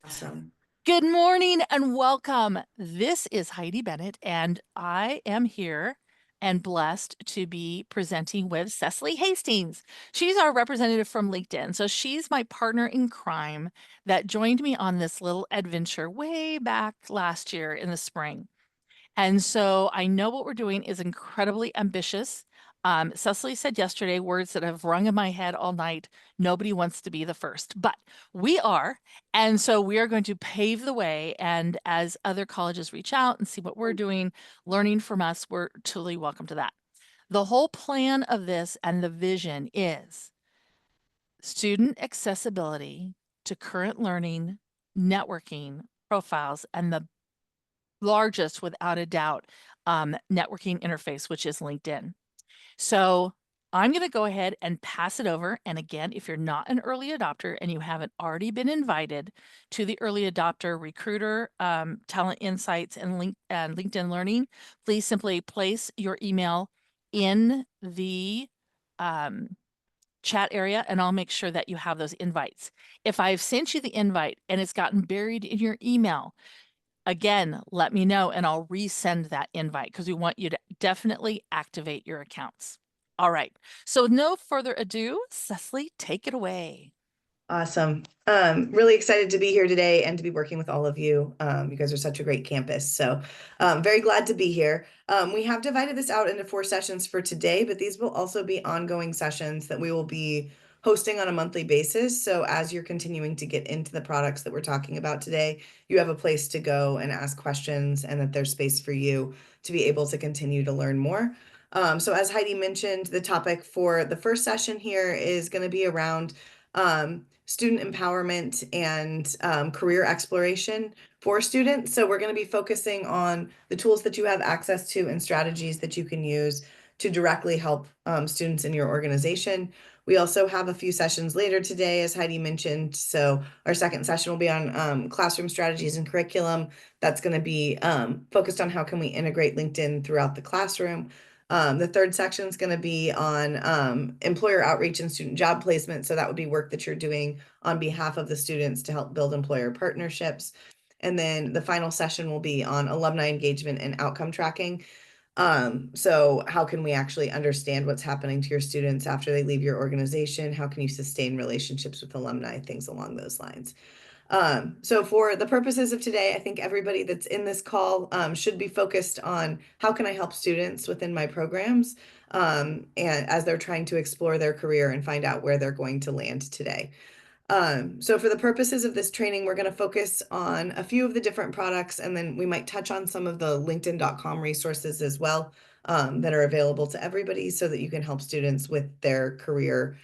Awesome. Good morning and welcome. This is Heidi Bennett, and I am here and blessed to be presenting with Cecily Hastings. She's our representative from LinkedIn. So she's my partner in crime that joined me on this little adventure way back last year in the spring. And so I know what we're doing is incredibly ambitious. Cecily said yesterday words that have rung in my head all night. Nobody wants to be the first, but we are. And so we are going to pave the way. And as other colleges reach out and see what we're doing, learning from us, we're truly welcome to that. The whole plan of this and the vision is student accessibility to current learning, networking, profiles, and the largest, without a doubt, networking interface, which is LinkedIn. So I'm going to go ahead and pass it over. And again, if you're not an early adopter and you haven't already been invited to the early adopter recruiter, talent insights, and LinkedIn learning, please simply place your email in the chat area and I'll make sure that you have those invites. If I've sent you the invite and it's gotten buried in your email, again, let me know and I'll resend that invite because we want you to definitely activate your accounts. All right. So no further ado, Cecily, take it away. Awesome. Really excited to be here today and to be working with all of you. You guys are such a great campus. So very glad to be here. We have divided this out into 4 sessions for today, but these will also be ongoing sessions that we will be hosting on a monthly basis. So as you're continuing to get into the products that we're talking about today, you have a place to go and ask questions and that there's space for you to be able to continue to learn more. So as Heidi mentioned, the topic for the first session here is going to be around student empowerment and career exploration for students. So we're going to be focusing on the tools that you have access to and strategies that you can use to directly help students in your organization. We also have a few sessions later today, as Heidi mentioned. So our second session will be on classroom strategies and curriculum. That's going to be focused on how can we integrate LinkedIn throughout the classroom. The third section is going to be on employer outreach and student job placement. So that would be work that you're doing on behalf of the students to help build employer partnerships. And then the final session will be on alumni engagement and outcome tracking. So how can we actually understand what's happening to your students after they leave your organization? How can you sustain relationships with alumni? Things along those lines. So for the purposes of today, I think everybody that's in this call should be focused on how can I help students within my programs and as they're trying to explore their career and find out where they're going to land today. So for the purposes of this training, we're going to focus on a few of the different products, and then we might touch on some of the LinkedIn.com resources as well that are available to everybody so that you can help students with their career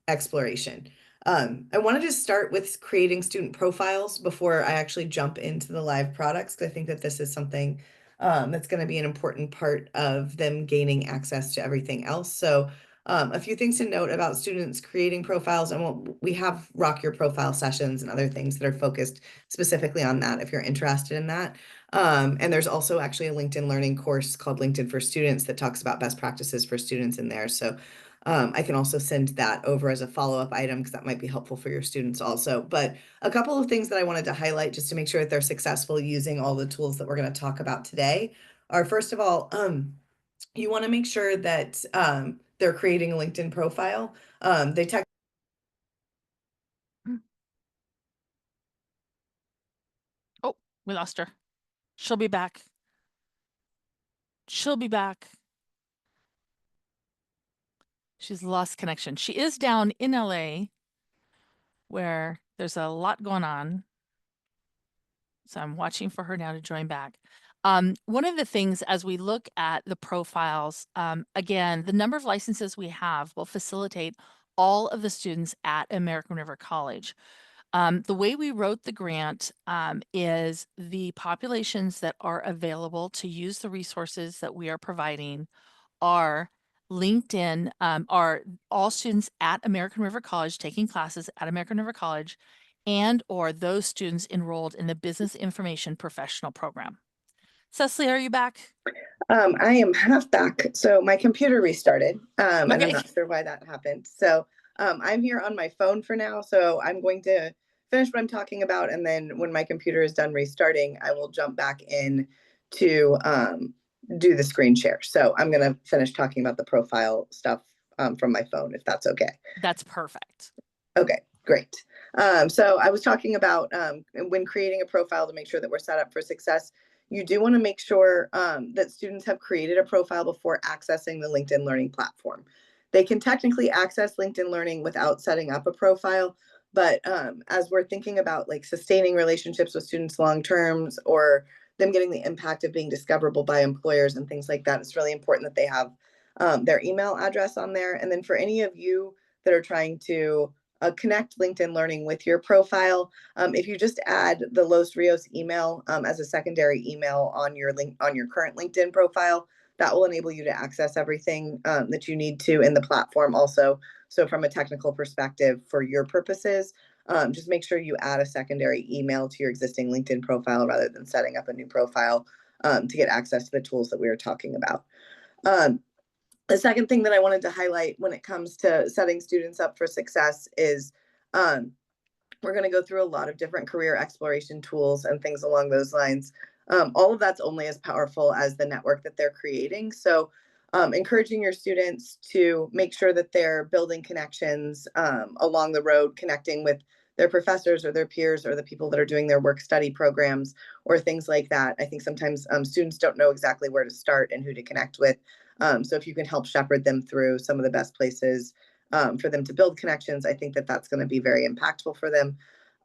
exploration. I want to just start with creating student profiles before I actually jump into the live products, because I think that this is something that's going to be an important part of them gaining access to everything else. So a few things to note about students creating profiles, and we have Rock Your Profile sessions and other things that are focused specifically on that if you're interested in that. And there's also actually a LinkedIn Learning course called LinkedIn for Students that talks about best practices for students in there. So I can also send that over as a follow-up item because that might be helpful for your students also. But a couple of things that I wanted to highlight just to make sure that they're successful using all the tools that we're going to talk about today are, first of all, you want to make sure that they're creating a LinkedIn profile. They tech Mm. Oh, we lost her. She'll be back. She'll be back. She's lost connection. She is down in LA where there's a lot going on. So I'm watching for her now to join back. One of the things as we look at the profiles, again, the number of licenses we have will facilitate all of the students at American River College. The way we wrote the grant is the populations that are available to use the resources that we are providing are LinkedIn, are all students at American River College taking classes at American River College and or those students enrolled in the Business Information Professional Program. Cecily, are you back? I am half back, so my computer restarted, and I'm Okay. not sure why that happened. So I'm here on my phone for now, so I'm going to finish what I'm talking about, and then when my computer is done restarting, I will jump back in to do the screen share. So I'm going to finish talking about the profile stuff from my phone, if that's okay. That's perfect. Okay, great. So I was talking about when creating a profile to make sure that we're set up for success, you do want to make sure that students have created a profile before accessing the LinkedIn Learning platform. They can technically access LinkedIn Learning without setting up a profile, but as we're thinking about like sustaining relationships with students long term, or them getting the impact of being discoverable by employers and things like that, it's really important that they have their email address on there. And then for any of you that are trying to connect LinkedIn Learning with your profile, if you just add the Los Rios email as a secondary email on your current LinkedIn profile, that will enable you to access everything that you need to in the platform also. So from a technical perspective for your purposes, just make sure you add a secondary email to your existing LinkedIn profile rather than setting up a new profile to get access to the tools that we were talking about. The second thing that I wanted to highlight when it comes to setting students up for success is we're going to go through a lot of different career exploration tools and things along those lines. All of that's only as powerful as the network that they're creating. So encouraging your students to make sure that they're building connections along the road, connecting with their professors or their peers or the people that are doing their work study programs or things like that. I think sometimes students don't know exactly where to start and who to connect with. So if you can help shepherd them through some of the best places for them to build connections, I think that that's going to be very impactful for them.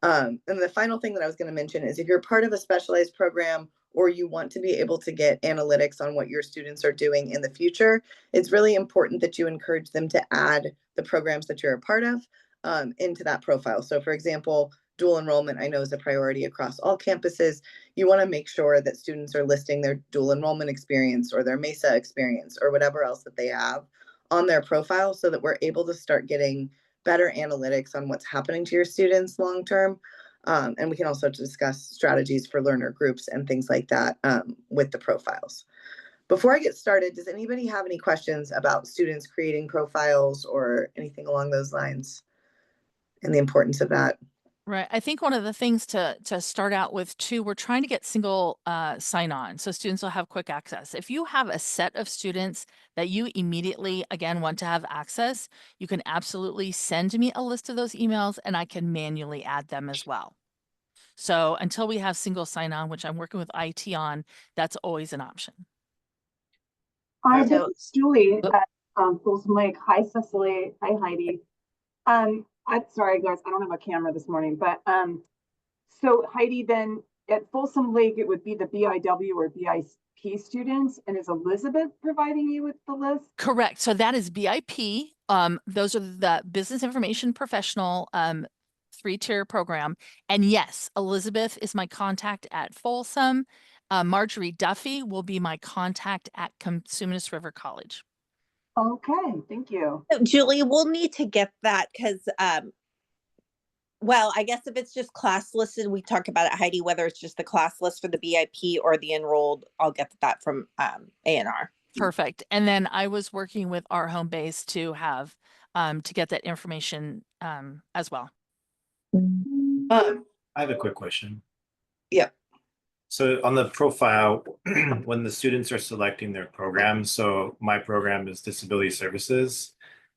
And the final thing that I was going to mention is if you're part of a specialized program or you want to be able to get analytics on what your students are doing in the future, it's really important that you encourage them to add the programs that you're a part of into that profile. So for example, dual enrollment, I know, is a priority across all campuses. You want to make sure that students are listing their dual enrollment experience or their MESA experience or whatever else that they have on their profile so that we're able to start getting better analytics on what's happening to your students long term. And we can also discuss strategies for learner groups and things like that with the profiles. Before I get started, does anybody have any questions about students creating profiles or anything along those lines and the importance of that? Right. I think one of the things to start out with too, we're trying to get single sign-on, so students will have quick access. If you have a set of students that you immediately, again, want to have access, you can absolutely send me a list of those emails and I can manually add them as well. So until we have single sign-on, which I'm working with IT on, that's always an option. Hi, this So- is Julie at Folsom Lake. Hi, Cecily. Hi, Heidi. I'm sorry, guys, I don't have a camera this morning, but so Heidi, then at Folsom Lake, it would be the BIW or BIP students, and is Elizabeth providing you with the list? Correct. So that is BIP. Those are the business information professional 3-tier program. And yes, Elizabeth is my contact at Folsom. Marjorie Duffy will be my contact at Cosumnes River College. Okay, thank you. So, Julie, we'll need to get that because, well, I guess if it's just class listed, we talk about it, Heidi, whether it's just the class list for the BIP or the enrolled, I'll get that from ANR. Perfect. And then I was working with our home base to have to get that information as well. I have a quick question. Yeah. So on the profile, when the students are selecting their program, so my program is disability services.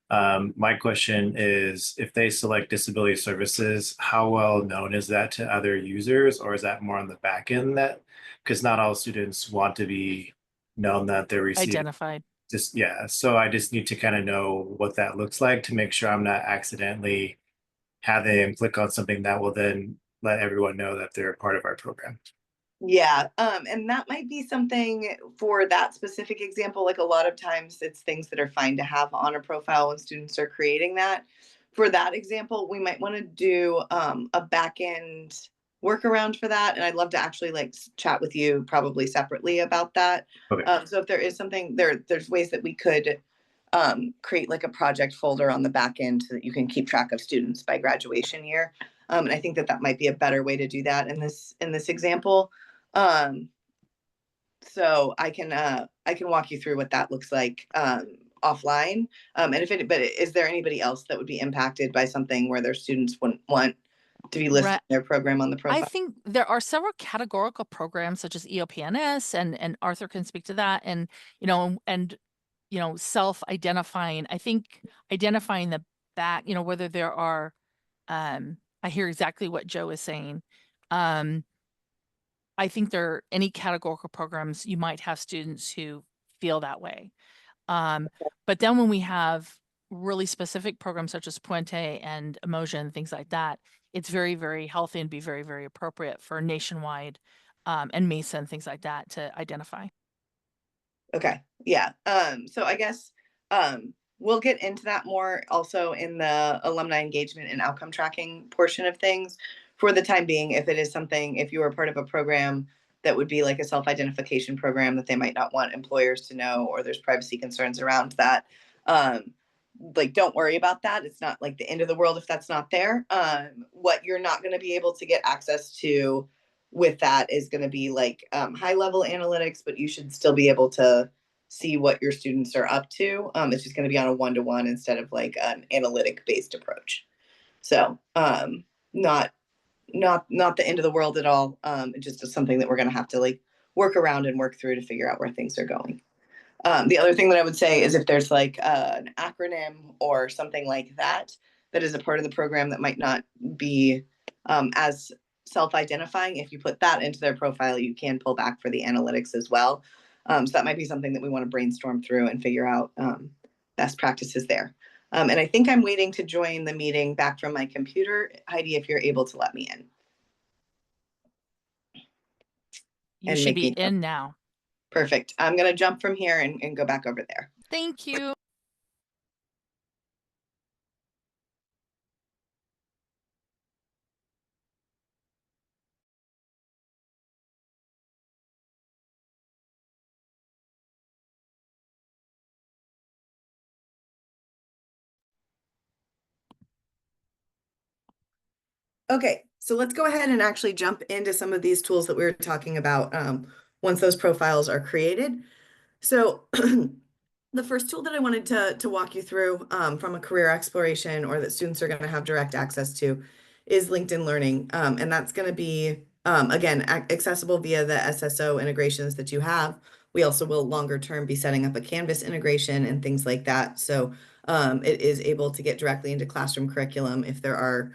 My question is, if they select disability services, how well known is that to other users, or is that more on the back end that, because not all students want to be known that they're receiving Identified. just, yeah. So I just need to kind of know what that looks like to make sure I'm not accidentally having them click on something that will then let everyone know that they're a part of our program. Yeah, and that might be something for that specific example. Like a lot of times it's things that are fine to have on a profile when students are creating that. For that example, we might want to do a back end workaround for that. And I'd love to actually like chat with you probably separately about that. Okay. So if there is something there's ways that we could create like a project folder on the back end so that you can keep track of students by graduation year. And I think that that might be a better way to do that in this example. So I can walk you through what that looks like offline. But is there anybody else that would be impacted by something where their students wouldn't want to be listed Right. in their program on the I profile? think there are several categorical programs such as EOPNS, and Arthur can speak to that, and self-identifying. I think identifying the back, whether there are, I hear exactly what Joe is saying. I think there are any categorical programs, you might have students who feel that way. But then when we have really specific programs such as Puente and Emotion, things like that, it's very, very healthy and be very, very appropriate for nationwide, and Mesa and things like that to identify. Okay, yeah. So I guess we'll get into that more also in the alumni engagement and outcome tracking portion of things. For the time being, if it is something, if you are part of a program that would be like a self-identification program that they might not want employers to know, or there's privacy concerns around that, like don't worry about that. It's not like the end of the world if that's not there. What you're not going to be able to get access to with that is going to be like high level analytics, but you should still be able to see what your students are up to. It's just going to be on a one-to-one instead of like an analytic based approach. So not the end of the world at all. It just is something that we're going to have to like work around and work through to figure out where things are going. The other thing that I would say is if there's like an acronym or something like that that is a part of the program that might not be as self-identifying, if you put that into their profile, you can pull back for the analytics as well. So that might be something that we want to brainstorm through and figure out best practices there. And I think I'm waiting to join the meeting back from my computer. Heidi, if you're able to let me in. You And should make be me in now. perfect. I'm going to jump from here and go back over there. Thank you. Okay, so let's go ahead and actually jump into some of these tools that we were talking about once those profiles are created. So the first tool that I wanted to walk you through from a career exploration or that students are going to have direct access to is LinkedIn Learning. And that's going to be, again, accessible via the SSO integrations that you have. We also will longer term be setting up a Canvas integration and things like that. So it is able to get directly into classroom curriculum if there are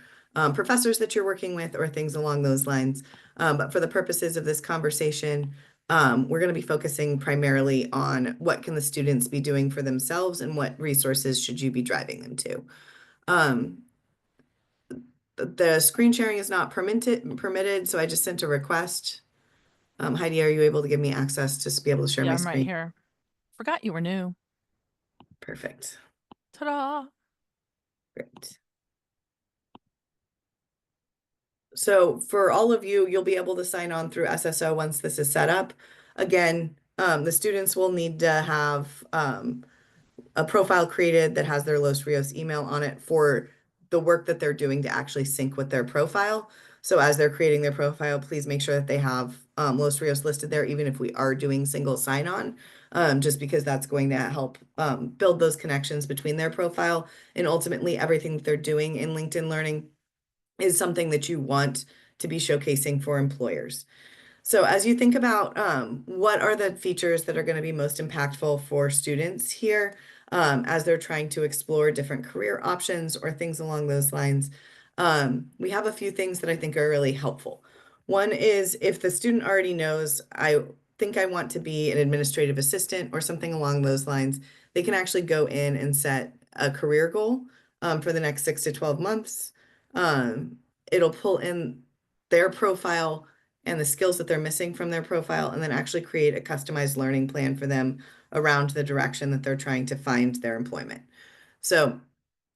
professors that you're working with or things along those lines. But for the purposes of this conversation, we're going to be focusing primarily on what can the students be doing for themselves and what resources should you be driving them to. The screen sharing is not permitted, so I just sent a request. Heidi, are you able to give me access to be able to share Yeah, my I'm right screen? here. Forgot you were new. Perfect. Ta-da. Great. So for all of you, you'll be able to sign on through SSO once this is set up. Again, the students will need to have a profile created that has their Los Rios email on it for the work that they're doing to actually sync with their profile. So as they're creating their profile, please make sure that they have Los Rios listed there, even if we are doing single sign-on, just because that's going to help build those connections between their profile and ultimately everything that they're doing in LinkedIn Learning is something that you want to be showcasing for employers. So as you think about what are the features that are going to be most impactful for students here as they're trying to explore different career options or things along those lines, we have a few things that I think are really helpful. One is if the student already knows, I think I want to be an administrative assistant or something along those lines, they can actually go in and set a career goal for the next 6 to 12 months. It'll pull in their profile and the skills that they're missing from their profile, and then actually create a customized learning plan for them around the direction that they're trying to find their employment. So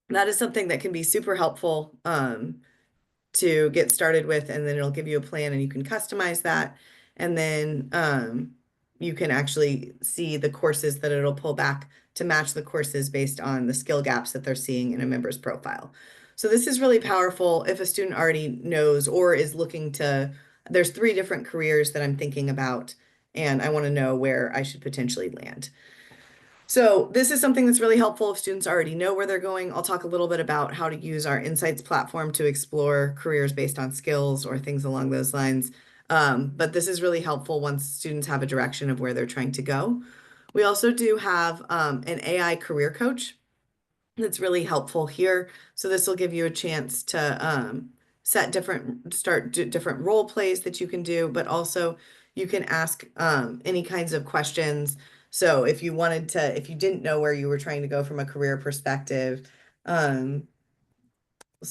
that is something that can be super helpful to get started with, and then it'll give you a plan and you can customize that. And then you can actually see the courses that it'll pull back to match the courses based on the skill gaps that they're seeing in a member's profile. So this is really powerful if a student already knows or is looking to, there's 3 different careers that I'm thinking about, and I want to know where I should potentially land. So this is something that's really helpful if students already know where they're going. I'll talk a little bit about how to use our Insights platform to explore careers based on skills or things along those lines. But this is really helpful once students have a direction of where they're trying to go. We also do have an AI career coach that's really helpful here. So this will give you a chance to different role plays that you can do, but also you can ask any kinds of questions. So if if you didn't know where you were trying to go from a career perspective, um,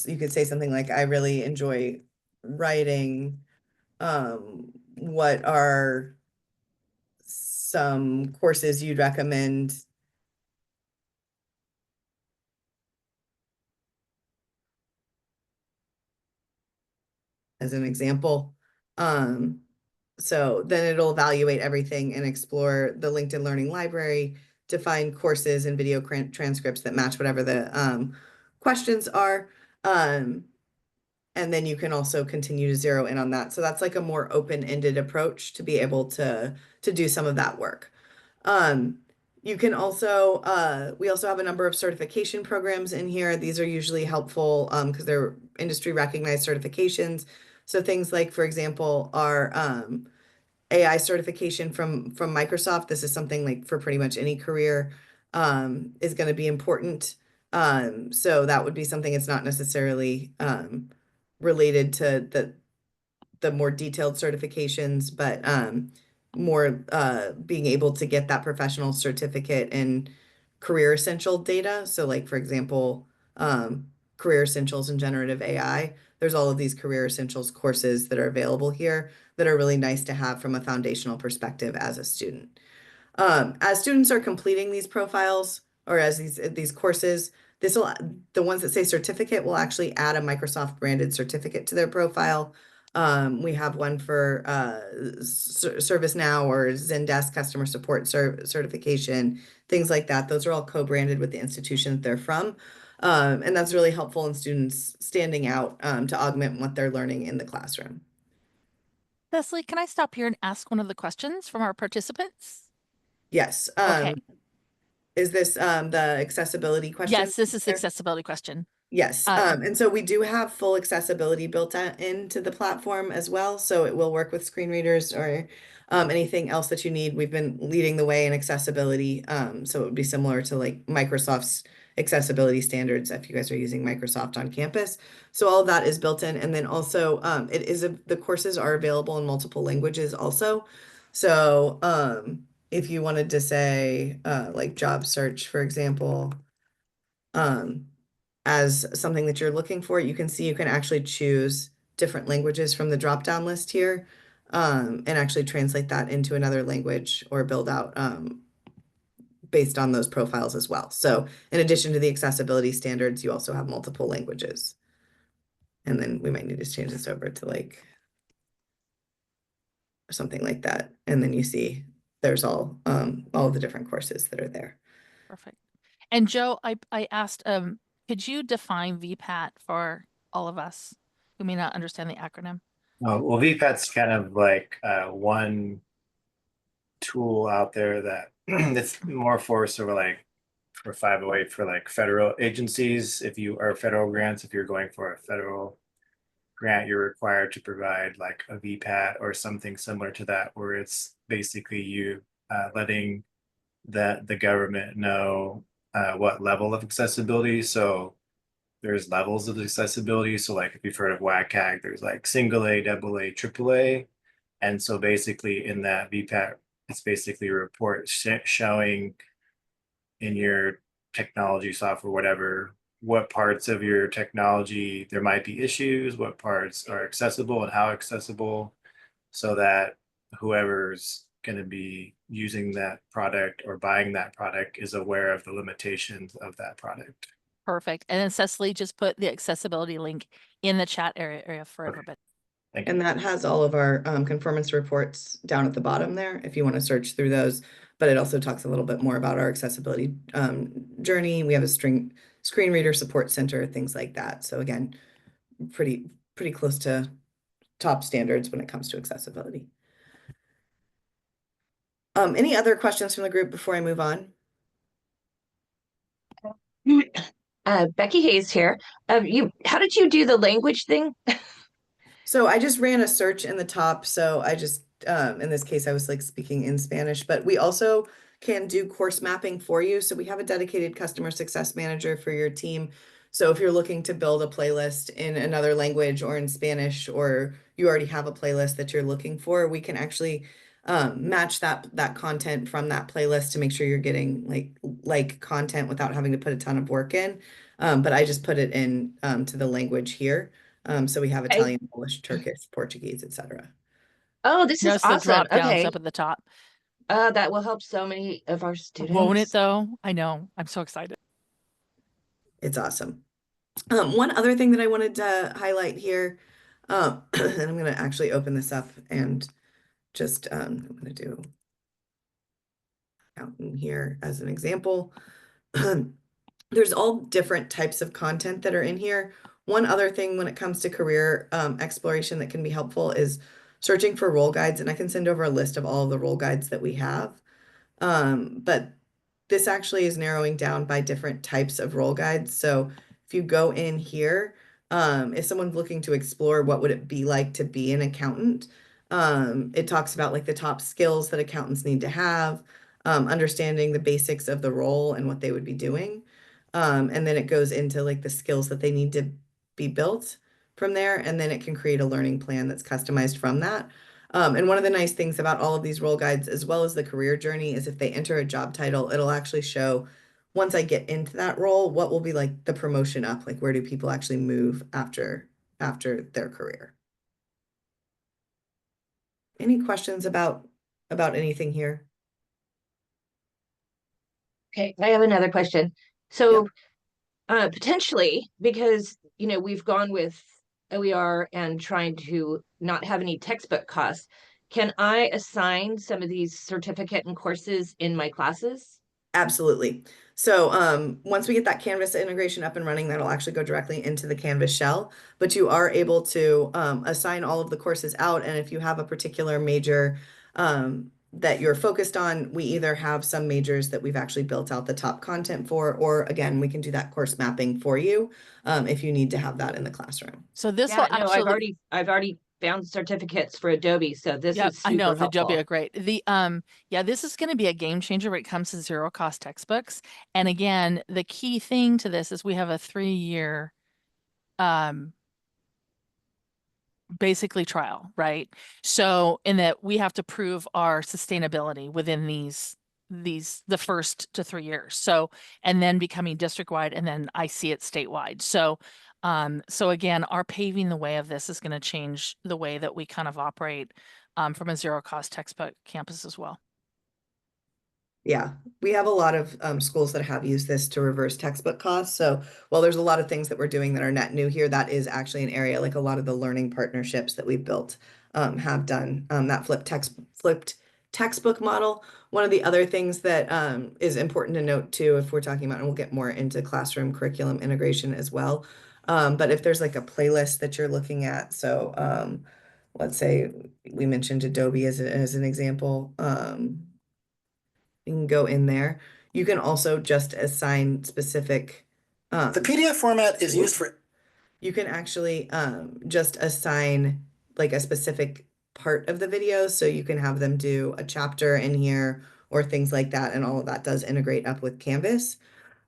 you could say something like, I really enjoy writing. What are some courses you'd recommend? As an example. So then it'll evaluate everything and explore the LinkedIn Learning Library to find courses and video transcripts that match whatever the questions are. And then you can also continue to zero in on that. So that's like a more open-ended approach to be able to do some of that work. You can also, we also have a number of certification programs in here. These are usually helpful because they're industry recognized certifications. So things like, for example, our AI certification from Microsoft. This is something like for pretty much any career is going to be important. So that would be something it's not necessarily related to the more detailed certifications, but more being able to get that professional certificate in career essential data. So like, for example, career essentials in generative AI. There's all of these career essentials courses that are available here that are really nice to have from a foundational perspective as a student. As students are completing these profiles or as these courses, the ones that say certificate will actually add a Microsoft branded certificate to their profile. We have one for ServiceNow or Zendesk customer support certification, things like that. Those are all co-branded with the institution that they're from. And that's really helpful in students standing out to augment what they're learning in the classroom. Cecily, can I stop here and ask one of the questions from our participants? Yes. Okay. Is this the accessibility question? Yes, this is the there? accessibility question. Yes, and so we do have full accessibility built into the platform as well, so it will work with screen readers or anything else that you need. We've been leading the way in accessibility, so it would be similar to like Microsoft's accessibility standards if you guys are using Microsoft on campus. So all of that is built in, and then also the courses are available in multiple languages also. So if you wanted to say like job search, for example, as something that you're looking for, you can see you can actually choose different languages from the drop-down list here, and actually translate that into another language or build out based on those profiles as well. So in addition to the accessibility standards, you also have multiple languages. And then we might need to change this over to like something like that. And then you see there's all of the different courses that are there. Perfect. And Joe, I asked, could you define VPAT for all of us who may not understand the acronym? Well, VPAT's kind of like one tool out there that it's more for sort of like for 508 for like federal agencies. If you are federal grants, if you're going for a federal grant, you're required to provide like a VPAT or something similar to that, where it's basically you letting the government know what level of accessibility. So there's levels of accessibility. So like if you've heard of WCAG, there's like single A, double A, triple A. And so basically in that VPAT, it's basically a report showing in your technology software, whatever, what parts of your technology there might be issues, what parts are accessible and how accessible, so that whoever's going to be using that product or buying that product is aware of the limitations of that product. Perfect. And then Cecily just put the accessibility link in the chat area for everybody. Thank you. And that has all of our conformance reports down at the bottom there if you want to search through those. But it also talks a little bit more about our accessibility journey. We have a screen reader support center, things like that. So again, pretty close to top standards when it comes to accessibility. Any other questions from the group before I move on? Becky Hayes here. How did you do the language thing? So I just ran a search in the top. So I just, in this case, I was like speaking in Spanish, but we also can do course mapping for you. So we have a dedicated customer success manager for your team. So if you're looking to build a playlist in another language or in Spanish, or you already have a playlist that you're looking for, we can actually match that content from that playlist to make sure you're getting like content without having to put a ton of work in. But I just put it in to the language here. So we have I, Italian, Polish, Turkish, Portuguese, etc. oh, this is Notice the awesome. drop downs Okay. up at the top. That will help so many of our Won't it students. though? I know. I'm so excited. It's awesome. One other thing that I wanted to highlight here, and I'm going to actually open this up and just I'm going to do out in here as an example. There's all different types of content that are in here. One other thing when it comes to career exploration that can be helpful is searching for role guides, and I can send over a list of all of the role guides that we have. But this actually is narrowing down by different types of role guides. So if you go in here, if someone's looking to explore what would it be like to be an accountant, it talks about like the top skills that accountants need to have, understanding the basics of the role and what they would be doing. And then it goes into like the skills that they need to be built from there. And then it can create a learning plan that's customized from that. And one of the nice things about all of these role guides, as well as the career journey, is if they enter a job title, it'll actually show once I get into that role, what will be like the promotion up, like where do people actually move after their career. Any questions about anything here? Okay, I have another question. So, potentially, because we've gone with OER and trying to not have any textbook costs, can I assign some of these certificate and courses in my classes? Absolutely. So once we get that Canvas integration up and running, that'll actually go directly into the Canvas shell, but you are able to assign all of the courses out. And if you have a particular major that you're focused on, we either have some majors that we've actually built out the top content for, or again, we can do that course mapping for you if you need to have that in the classroom. So this Yeah, will no, actually, I've already found certificates for Adobe, so this yep, is I know super the Adobe helpful. are great. Yeah, this is going to be a game changer when it comes to zero cost textbooks. And again, the key thing to this is we have a 3-year um basically trial, right? So in that we have to prove our sustainability within the first to 3 years. So and then becoming district wide, and then I see it statewide. So so again, our paving the way of this is going to change the way that we kind of operate from a zero cost textbook campus as well. Yeah, we have a lot of schools that have used this to reverse textbook costs. So while there's a lot of things that we're doing that are net new here, that is actually an area like a lot of the learning partnerships that we've built have done that flipped textbook model. One of the other things that is important to note too, if we're talking about, and we'll get more into classroom curriculum integration as well. But if there's like a playlist that you're looking at, so let's say we mentioned Adobe as an example. You can go in there. You can also just assign specific. The PDF format is used for. You can actually just assign like a specific part of the video. So you can have them do a chapter in here or things like that. And all of that does integrate up with Canvas.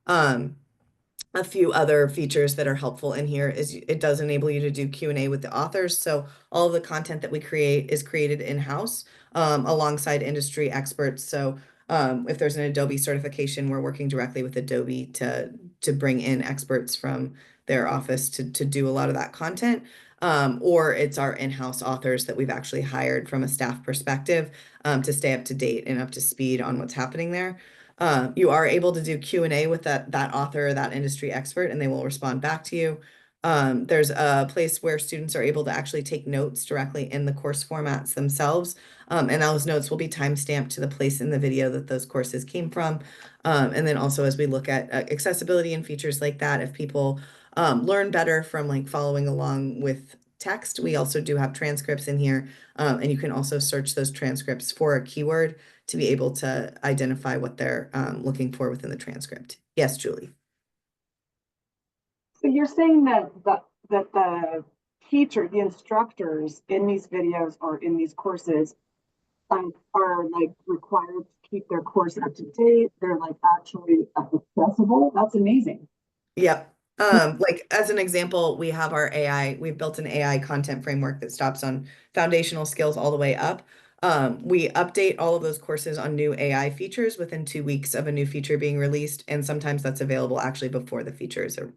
A few other features that are helpful in here is it does enable you to do Q&A with the authors. So all of the content that we create is created in-house alongside industry experts. So if there's an Adobe certification, we're working directly with Adobe to bring in experts from their office to do a lot of that content. Or it's our in-house authors that we've actually hired from a staff perspective to stay up to date and up to speed on what's happening there. You are able to do Q&A with that author or that industry expert, and they will respond back to you. There's a place where students are able to actually take notes directly in the course formats themselves. And those notes will be timestamped to the place in the video that those courses came from. And then also as we look at accessibility and features like that, if people learn better from like following along with text, we also do have transcripts in here. And you can also search those transcripts for a keyword to be able to identify what they're looking for within the transcript. Yes, Julie. But you're saying that the teacher, the instructors in these videos or in these courses are like required to keep their course up to date. They're like actually accessible. That's amazing. Yep. Like as an example, we have our AI, we've built an AI content framework that stops on foundational skills all the way up. We update all of those courses on new AI features within 2 weeks of a new feature being released, and sometimes that's available actually before the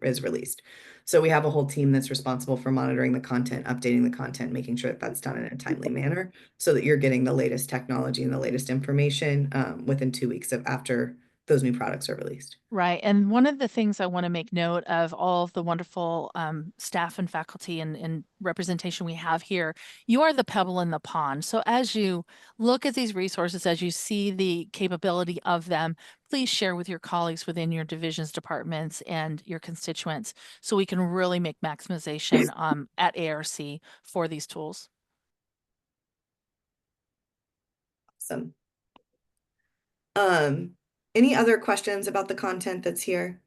is released. So we have a whole team that's responsible for monitoring the content, updating the content, making sure that that's done in a timely manner so that you're getting the latest technology and the latest information within 2 weeks of after those new products are released. Right. And one of the things I want to make note of all of the wonderful staff and faculty and representation we have here, you are the pebble in the pond. So as you look at these resources, as you see the capability of them, please share with your colleagues within your divisions, departments, and your constituents so we can really make maximization at ARC for these tools. Awesome. Any other questions about the content that's here?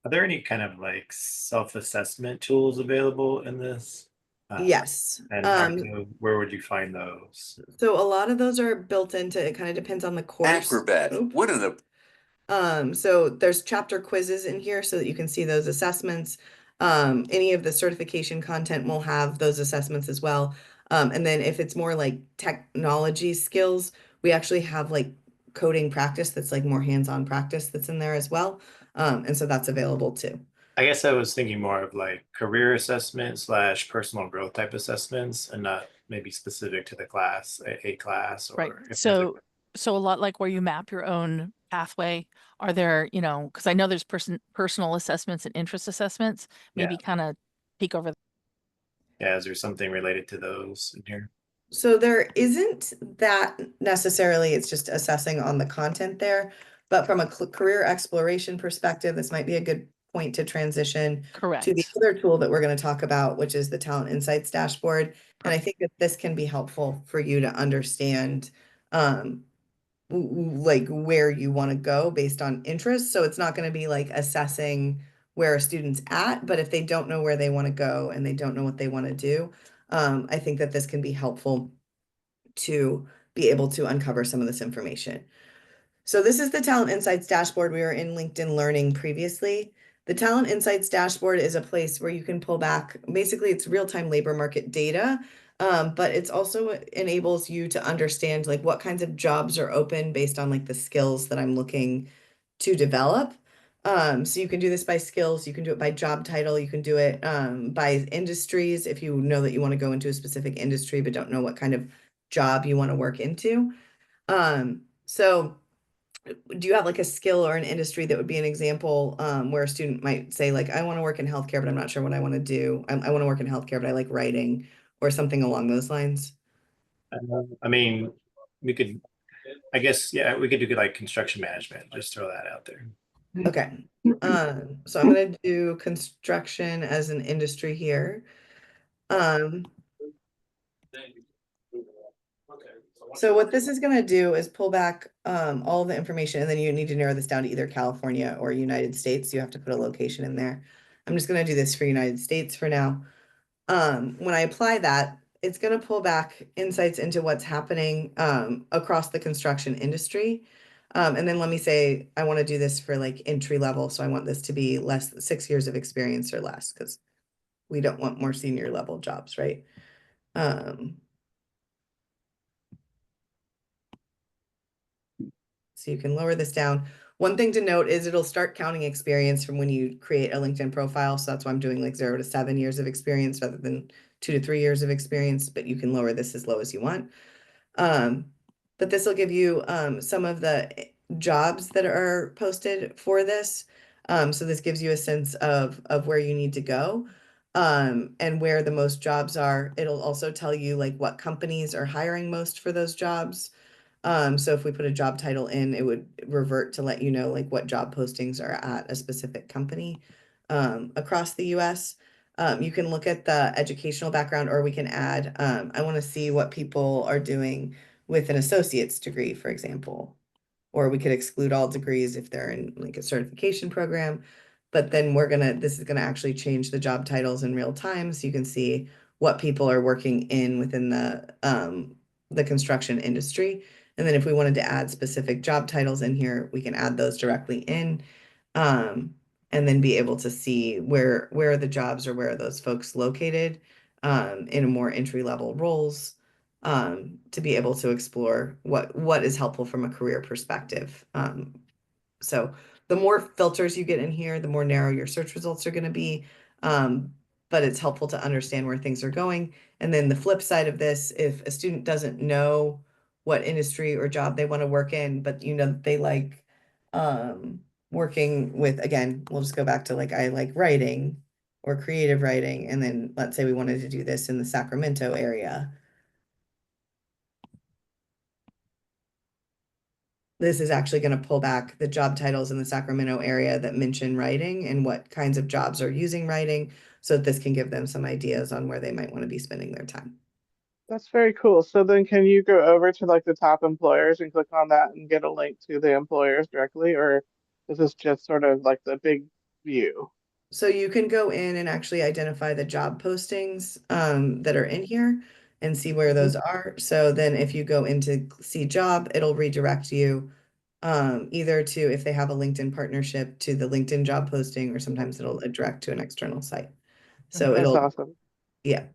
Are there any kind of like self-assessment tools available in this? Yes. And where would you find those? So a lot of those are built into, it kind of depends on the course. Acrobat, Oop. what are the So there's chapter quizzes in here so that you can see those assessments. Any of the certification content will have those assessments as well. And then if it's more like technology skills, we actually have like coding practice that's like more hands-on practice that's in there as well. And so that's available too. I guess I was thinking more of like career assessment / personal growth type assessments and not maybe specific to the class, a class. Or Right. if there's So a lot like where you map your own pathway, are there, because I know there's personal assessments and interest assessments, maybe kind of peek over. Yeah, is there something related to those in here? So there isn't that necessarily, it's just assessing on the content there, but from a career exploration perspective, this might be a good point to transition Correct. to the other tool that we're going to talk about, which is the Talent Insights dashboard. And I think that this can be helpful for you to understand like where you want to go based on interest. So it's not going to be like assessing where a student's at, but if they don't know where they want to go and they don't know what they want to do, I think that this can be helpful to be able to uncover some of this information. So this is the Talent Insights dashboard. We were in LinkedIn Learning previously. The Talent Insights dashboard is a place where you can pull back, basically it's real-time labor market data, but it's also enables you to understand like what kinds of jobs are open based on like the skills that I'm looking to develop. So you can do this by skills, you can do it by job title, you can do it by industries if you know that you want to go into a specific industry but don't know what kind of job you want to work into. So do you have like a skill or an industry that would be an example where a student might say like, I want to work in healthcare, but I'm not sure what I want to do. I want to work in healthcare, but I like writing or something along those lines? I mean, we could, I guess, yeah, we could do like construction management, just throw that out there. Okay. So I'm going to do construction as an industry here. So what this is going to do is pull back all the information, and then you need to narrow this down to either California or United States. You have to put a location in there. I'm just going to do this for United States for now. When I apply that, it's going to pull back insights into what's happening across the construction industry. And then let me say, I want to do this for like entry level. So I want this to be less than 6 years of experience or less, because we don't want more senior level jobs, right? So you can lower this down. One thing to note is it'll start counting experience from when you create a LinkedIn profile. So that's why I'm doing like 0 to 7 years of experience rather than 2 to 3 years of experience, but you can lower this as low as you want. But this will give you some of the jobs that are posted for this. So this gives you a sense of where you need to go and where the most jobs are. It'll also tell you like what companies are hiring most for those jobs. So if we put a job title in, it would revert to let you know like what job postings are at a specific company across the US. You can look at the educational background, or we can add, I want to see what people are doing with an associate's degree, for example. Or we could exclude all degrees if they're in like a certification program. but then this is gonna actually change the job titles in real time, so you can see what people are working in within the construction industry. And then if we wanted to add specific job titles in here, we can add those directly in. And then be able to see where are the jobs or where are those folks located in a more entry-level roles, to be able to explore what is helpful from a career perspective. So the more filters you get in here, the more narrow your search results are going to be. But it's helpful to understand where things are going. And then the flip side of this, if a student doesn't know what industry or job they want to work in, but you know that they like working with, again, we'll just go back to like I like writing or creative writing, and then let's say we wanted to do this in the Sacramento area. This is actually going to pull back the job titles in the Sacramento area that mention writing and what kinds of jobs are using writing, so that this can give them some ideas on where they might want to be spending their time. That's very cool. So then can you go over to like the top employers and click on that and get a link to the employers directly, or is this just sort of like the big view? So you can go in and actually identify the job postings that are in here and see where those are. So then if you go into see job, it'll redirect you either to, if they have a LinkedIn partnership, to the LinkedIn job posting, or sometimes it'll direct to an external site. So That's it'll, awesome. yeah.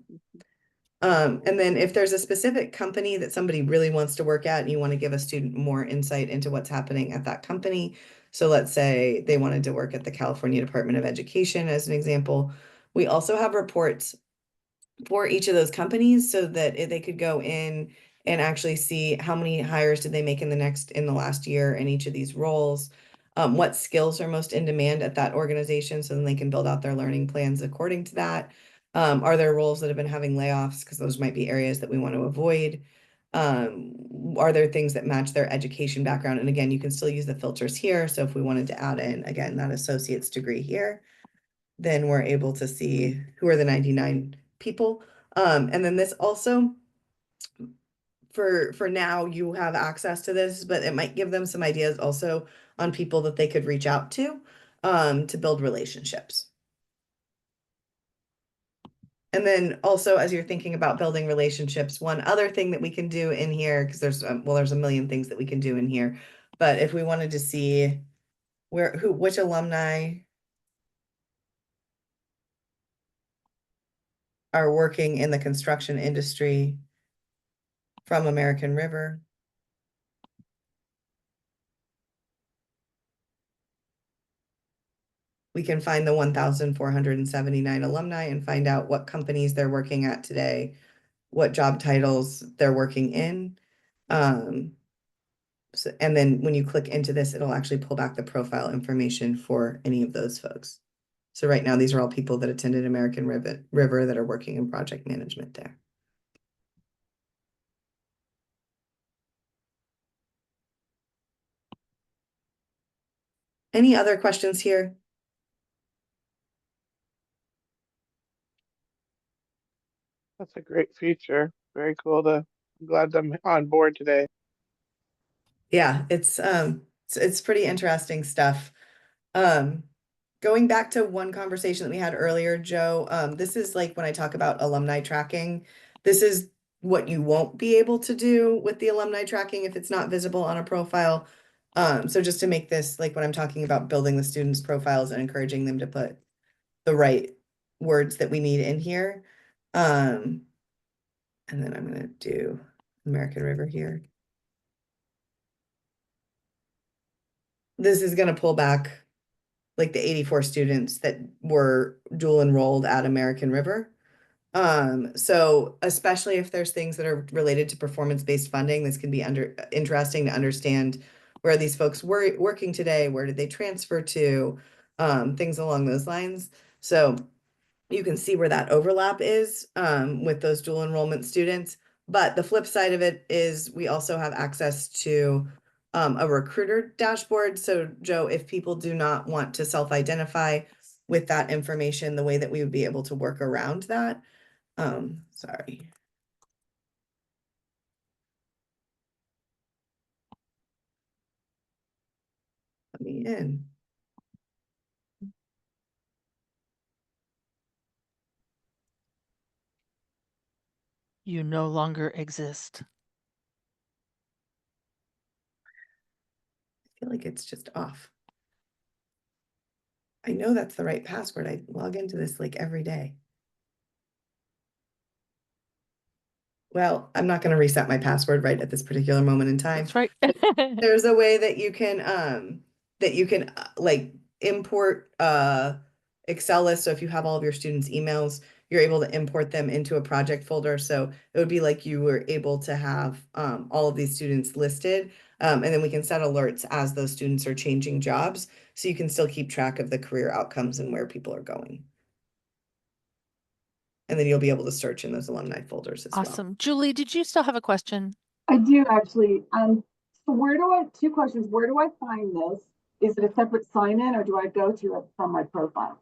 And then if there's a specific company that somebody really wants to work at and you want to give a student more insight into what's happening at that company. So let's say they wanted to work at the California Department of Education as an example. We also have reports for each of those companies so that they could go in and actually see how many hires did they make in the last year in each of these roles. What skills are most in demand at that organization, so then they can build out their learning plans according to that. Are there roles that have been having layoffs? Because those might be areas that we want to avoid. Are there things that match their education background? And again, you can still use the filters here. So if we wanted to add in, again, that associate's degree here, then we're able to see who are the 99 people. And then this also, for now, you have access to this, but it might give them some ideas also on people that they could reach out to build relationships. And then also, as you're thinking about building relationships, one other thing that we can do in here, because there's a million things that we can do in here, but if we wanted to see which alumni are working in the construction industry from American River, we can find the 1,479 alumni and find out what companies they're working at today, what job titles they're working in. And then when you click into this, it'll actually pull back the profile information for any of those folks. So right now, these are all people that attended American River that are working in project management there. Any other questions here? That's a great feature. Very cool I'm glad I'm on board today. Yeah, it's pretty interesting stuff. Going back to one conversation that we had earlier, Joe, this is like when I talk about alumni tracking, this is what you won't be able to do with the alumni tracking if it's not visible on a profile. So just to make this, like when I'm talking about building the students' profiles and encouraging them to put the right words that we need in here. And then I'm gonna do American River here. This is gonna pull back like the 84 students that were dual enrolled at American River. So especially if there's things that are related to performance-based funding, this can be interesting to understand where these folks were working today, where did they transfer to, things along those lines. So you can see where that overlap is with those dual enrollment students. But the flip side of it is we also have access to a recruiter dashboard. So Joe, if people do not want to self-identify with that information, the way that we would be able to work around that. Sorry. Let me in. You no longer exist. I feel like it's just off. I know that's the right password. I log into this like every day. Well, I'm not going to reset my password right at this particular moment in time. That's right. There's a way that you can like import Excel list. So if you have all of your students' emails, you're able to import them into a project folder. So it would be like you were able to have all of these students listed. And then we can set alerts as those students are changing jobs. So you can still keep track of the career outcomes and where people are going. And then you'll be able to search in those alumni folders as well. Awesome. Julie, did you still have a question? I do actually. So two questions. Where do I find this? Is it a separate sign-in or do I go to it from my profile?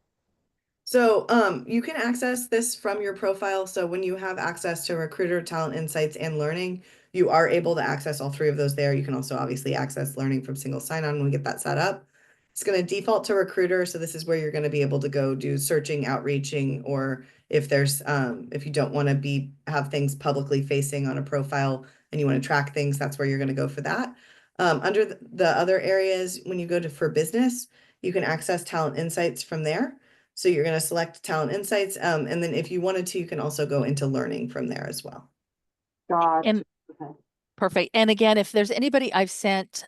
So you can access this from your profile. So when you have access to Recruiter, Talent Insights, and Learning, you are able to access all three of those there. You can also obviously access Learning from single sign-on when we get that set up. It's going to default to Recruiter. So this is where you're going to be able to go do searching, outreaching, or if there's if you don't want to have things publicly facing on a profile and you want to track things, that's where you're going to go for that. Under the other areas, when you go to For Business, you can access Talent Insights from there. So you're going to select Talent Insights. And then if you wanted to, you can also go into Learning from there as well. Gotcha. And Okay. perfect. And again, if there's anybody I've sent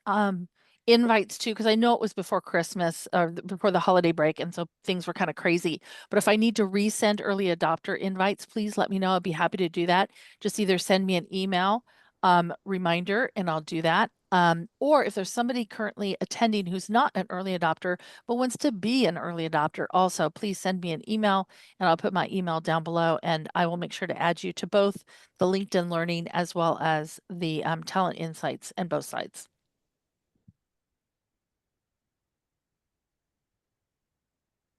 invites to, because I know it was before Christmas or before the holiday break, and so things were kind of crazy. But if I need to resend early adopter invites, please let me know. I'd be happy to do that. Just either send me an email reminder and I'll do that. Or if there's somebody currently attending who's not an early adopter, but wants to be an early adopter also, please send me an email and I'll put my email down below and I will make sure to add you to both the LinkedIn Learning as well as the Talent Insights and both sides.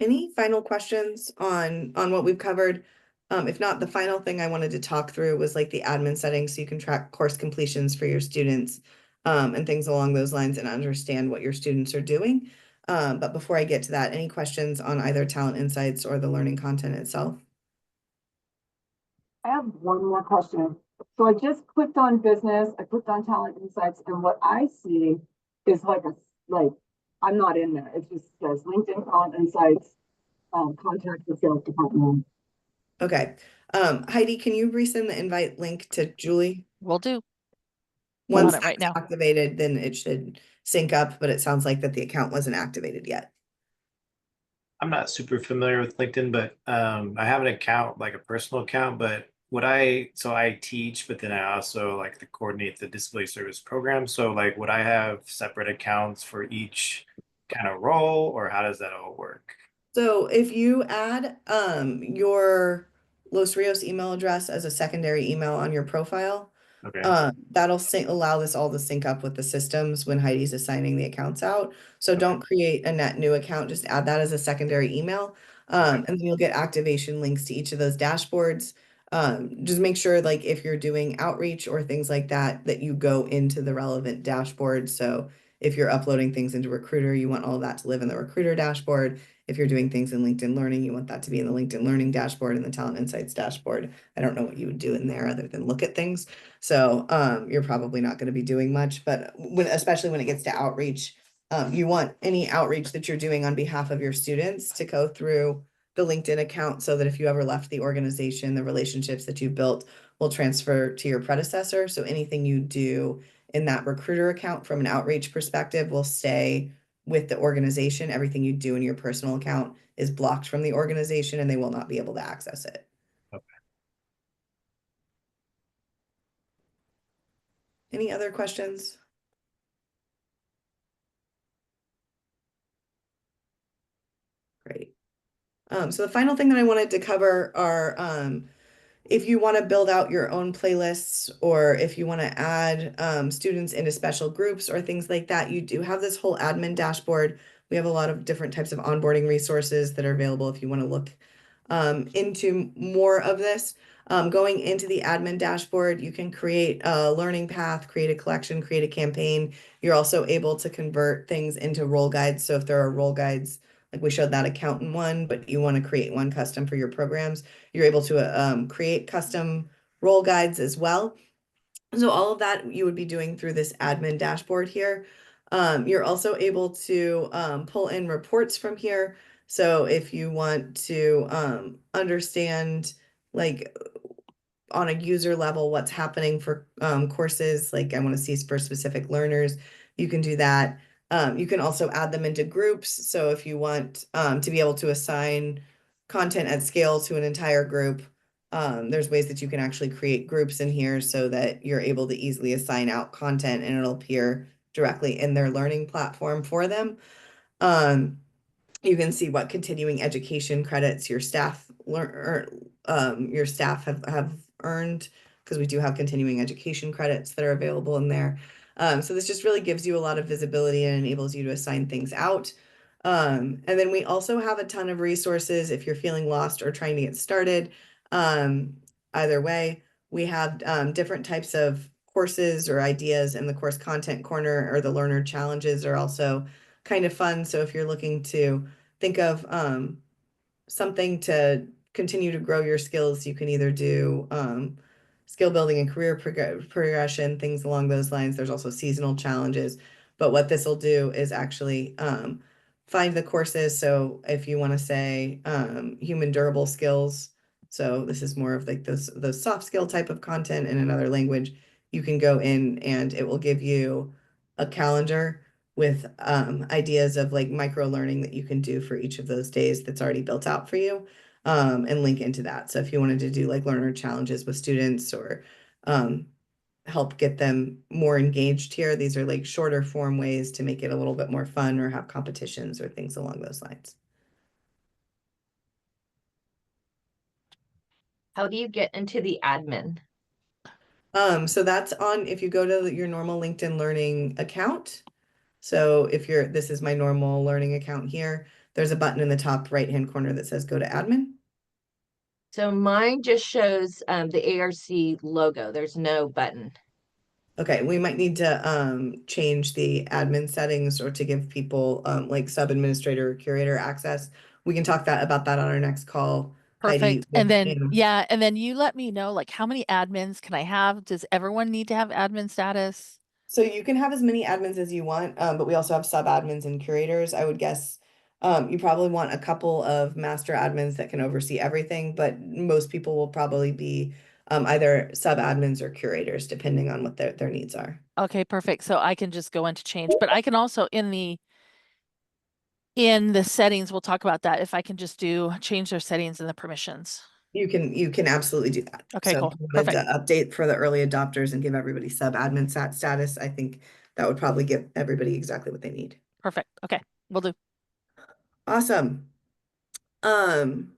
Any final questions on what we've covered? If not, the final thing I wanted to talk through was like the admin settings so you can track course completions for your students and things along those lines and understand what your students are doing. But before I get to that, any questions on either Talent Insights or the learning content itself? I have one more question. So I just clicked on business, I clicked on Talent Insights, and what I see is like I'm not in there. It just says LinkedIn Talent Insights, contact the sales department. Okay. Heidi, can you resend the invite link to Julie? Will do. Once On it right that's now. activated, then it should sync up, but it sounds like that the account wasn't activated yet. I'm not super familiar with LinkedIn, but I have an account, like a personal account, but so I teach, but then I also like to coordinate the disability service program. So like, would I have separate accounts for each kind of role, or how does that all work? So if you add your Los Rios email address as a secondary email on your profile, Okay. that'll allow this all to sync up with the systems when Heidi's assigning the accounts out. So Okay. don't create a net new account, just add that as a secondary email. And then you'll get activation links to each of those dashboards. Just make sure like if you're doing outreach or things like that, that you go into the relevant dashboard. So if you're uploading things into Recruiter, you want all of that to live in the Recruiter dashboard. If you're doing things in LinkedIn Learning, you want that to be in the LinkedIn Learning dashboard and the Talent Insights dashboard. I don't know what you would do in there other than look at things. So you're probably not going to be doing much, but especially when it gets to outreach, you want any outreach that you're doing on behalf of your students to go through the LinkedIn account so that if you ever left the organization, the relationships that you built will transfer to your predecessor. So anything you do in that Recruiter account from an outreach perspective will stay with the organization. Everything you do in your personal account is blocked from the organization and they will not be able to access it. Okay. Any other questions? Great. So the final thing that I wanted to cover are if you want to build out your own playlists or if you want to add students into special groups or things like that, you do have this whole admin dashboard. We have a lot of different types of onboarding resources that are available if you want to look into more of this. Going into the admin dashboard, you can create a learning path, create a collection, create a campaign. You're also able to convert things into role guides. So if there are role guides, like we showed that accountant one, but you want to create one custom for your programs, you're able to create custom role guides as well. So all of that you would be doing through this admin dashboard here. You're also able to pull in reports from here. So if you want to understand like on a user level what's happening for courses, like I want to see for specific learners, you can do that. You can also add them into groups. So if you want to be able to assign content at scale to an entire group, there's ways that you can actually create groups in here so that you're able to easily assign out content and it'll appear directly in their learning platform for them. You can see what continuing education credits your staff have earned, because we do have continuing education credits that are available in there. So this just really gives you a lot of visibility and enables you to assign things out. And then we also have a ton of resources if you're feeling lost or trying to get started. Either way, we have different types of courses or ideas in the course content corner, or the learner challenges are also kind of fun. So if you're looking to think of something to continue to grow your skills, you can either do skill building and career progression, things along those lines. There's also seasonal challenges. But what this will do is actually find the courses. So if you want to say human durable skills, so this is more of like those soft skill type of content in another language, you can go in and it will give you a calendar with ideas of like micro learning that you can do for each of those days that's already built out for you, and link into that. So if you wanted to do like learner challenges with students or help get them more engaged here, these are like shorter form ways to make it a little bit more fun or have competitions or things along those lines. How do you get into the admin? So that's on, if you go to your normal LinkedIn Learning account. So if this is my normal learning account here, there's a button in the top right-hand corner that says go to admin. So mine just shows the ARC logo. There's no button. Okay, we might need to change the admin settings or to give people like sub-administrator or curator access. We can talk about that on our next call. Heidi, Perfect. And then, Anna. yeah, and then you let me know, like, how many admins can I have? Does everyone need to have admin status? So you can have as many admins as you want, but we also have sub-admins and curators. I would guess you probably want a couple of master admins that can oversee everything, but most people will probably be either sub-admins or curators, depending on what their needs are. Okay, perfect. So I can just go into change, but I can also in the settings, we'll talk about that. If I can just change their settings and the permissions. You can absolutely do that. Okay, So cool. if you wanted Perfect. to update for the early adopters and give everybody sub-admin status, I think that would probably give everybody exactly what they need. Perfect. Okay, we'll do. Awesome. And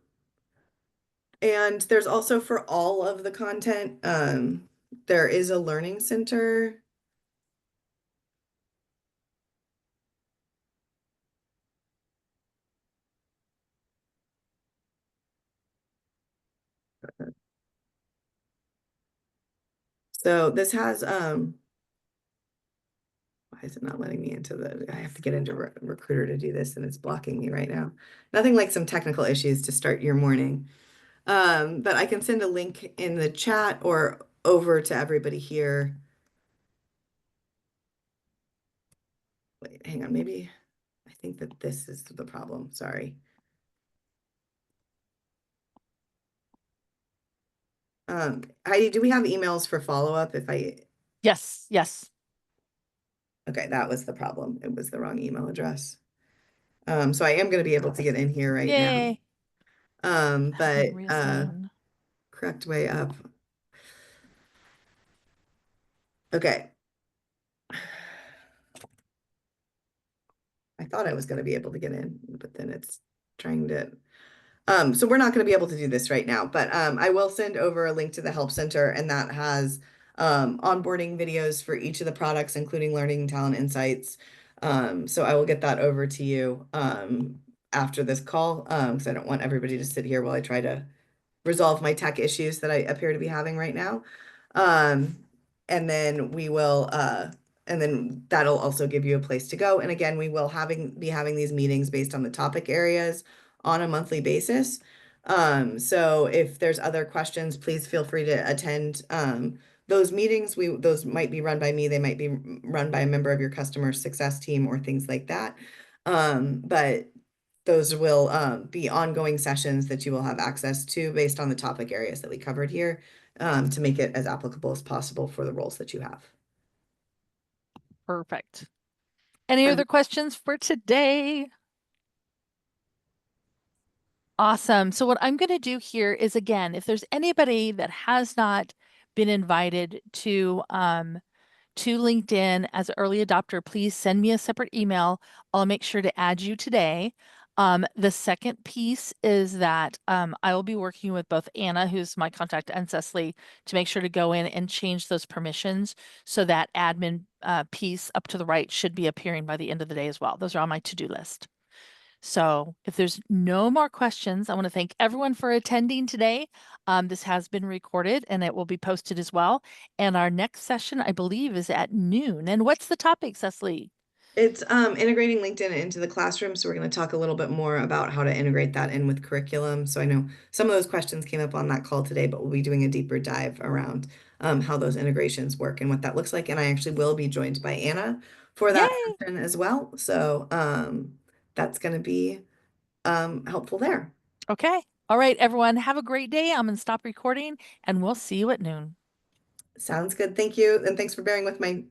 there's also for all of the content, there is a learning center. So this has, why is it not letting me into I have to get into Recruiter to do this and it's blocking me right now. Nothing like some technical issues to start your morning. But I can send a link in the chat or over to everybody here. Wait, hang on, maybe, I think that this is the problem, sorry. Heidi, do we have emails for follow-up Yes, yes. Okay, that was the problem. It was the wrong email address. So I am gonna be able to get in here right Yay. now. But Reassign. correct way up. Okay. I thought I was gonna be able to get in, but then it's trying to. So we're not gonna be able to do this right now, but I will send over a link to the Help Center, and that has onboarding videos for each of the products, including Learning Talent Insights. So I will get that over to you after this call, because I don't want everybody to sit here while I try to resolve my tech issues that I appear to be having right now. And then we will and then that'll also give you a place to go. And again, we will be having these meetings based on the topic areas on a monthly basis. So if there's other questions, please feel free to attend those meetings. Those might be run by me, they might be run by a member of your customer success team or things like that. But those will be ongoing sessions that you will have access to based on the topic areas that we covered here, to make it as applicable as possible for the roles that you have. Perfect. Any other questions for today? Awesome. So what I'm going to do here is, again, if there's anybody that has not been invited to LinkedIn as an early adopter, please send me a separate email. I'll make sure to add you today. The second piece is that I will be working with both Anna, who's my contact, and Cecily to make sure to go in and change those permissions so that admin piece up to the right should be appearing by the end of the day as well. Those are on my to-do list. So if there's no more questions, I want to thank everyone for attending today. This has been recorded and it will be posted as well. And our next session, I believe, is at noon. And what's the topic, Cecily? It's integrating LinkedIn into the classroom. So we're going to talk a little bit more about how to integrate that in with curriculum. So I know some of those questions came up on that call today, but we'll be doing a deeper dive around how those integrations work and what that looks like. And I actually will be joined by Anna for that Yay! session as well. So that's going to be helpful there. Okay. All right, everyone. Have a great day. I'm going to stop recording and we'll see you at noon. Sounds good. Thank you. And thanks for bearing with my